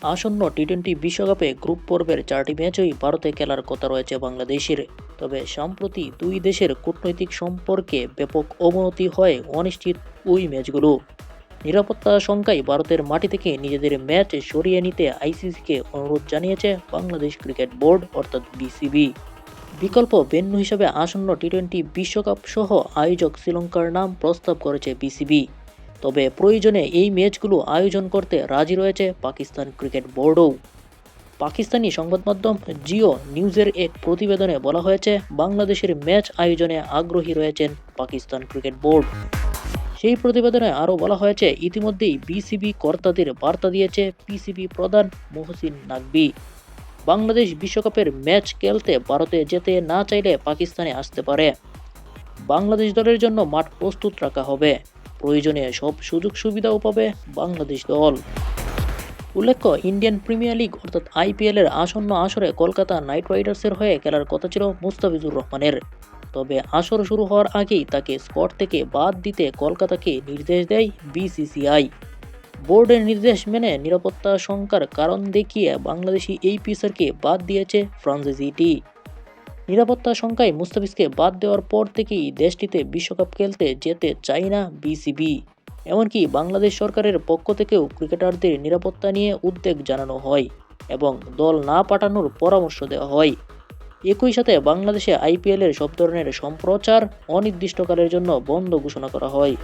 আসন্ন টি-20 বিশ্বকাপে গ্রুপ পর্বের 4টি ম্যাচই ভারতে খেলার কথা রয়েছে বাংলাদেশের। তবে সম্প্রতি দুই দেশের কূটনৈতিক সম্পর্কে ব্যাপক অবনতি হয় অনিশ্চিত ওই ম্যাচগুলো। নিরাপত্তা শঙ্কায় ভারতের মাটি থেকে নিজেদের ম্যাচ সরিয়ে নিতে আইসিসিকে অনুরোধ জানিয়েছে বাংলাদেশ ক্রিকেট বোর্ড অর্থাৎ বিসিবি। বিকল্প ভেন্যু হিসেবে আসন্ন টি-20 বিশ্বকাপ সহ আয়োজক শ্রীলঙ্কার নাম প্রস্তাব করেছে বিসিবি। তবে প্রয়োজনে এই ম্যাচগুলো আয়োজন করতে রাজি রয়েছে পাকিস্তান ক্রিকেট বোর্ডও। পাকিস্তানি সংবাদ মাধ্যম জিও নিউজের এক প্রতিবেদনে বলা হয়েছে, বাংলাদেশের ম্যাচ আয়োজনে আগ্রহী রয়েছেন পাকিস্তান ক্রিকেট বোর্ড। সেই প্রতিবেদনে আরও বলা হয়েছে, ইতিমধ্যেই বিসিবি কর্তাদের বার্তা দিয়েছে পিসিবি প্রধান মহসিন নাকভি। বাংলাদেশ বিশ্বকাপের ম্যাচ খেলতে ভারতে যেতে না চাইলে পাকিস্তানে আসতে পারে। বাংলাদেশ দলের জন্য মাঠ প্রস্তুত রাখা হবে। প্রয়োজনে সব সুযোগ সুবিধাও পাবে বাংলাদেশ দল। উল্লেখ্য, ইন্ডিয়ান প্রিমিয়ার লিগ অর্থাৎ আইপিএল এর আসন্ন আসরে কলকাতা নাইট রাইডার্সের হয়ে খেলার কথা ছিল মুস্তাফিজুর রহমানের। তবে আসর শুরু হওয়ার আগেই তাকে স্কোয়াড থেকে বাদ দিতে কলকাতাকে নির্দেশ দেয় বিসিসিআই। বোর্ডের নির্দেশ মেনে নিরাপত্তা শঙ্কার কারণ দেখিয়ে বাংলাদেশি এই পেসারকে বাদ দিয়েছে ফ্রাঞ্চাইজিটি। নিরাপত্তা শঙ্কায় মুস্তাফিজকে বাদ দেওয়ার পর থেকেই দেশটিতে বিশ্বকাপ খেলতে যেতে চায় না বিসিবি। এমনকি বাংলাদেশ সরকারের পক্ষ থেকেও ক্রিকেটারদের নিরাপত্তা নিয়ে উদ্বেগ জানানো হয় এবং দল না পাঠানোর পরামর্শ দেওয়া হয়। একই সাথে বাংলাদেশে আইপিএলের সব ধরনের সম্প্রচার অনির্দিষ্টকালের জন্য বন্ধ ঘোষণা করা হয়।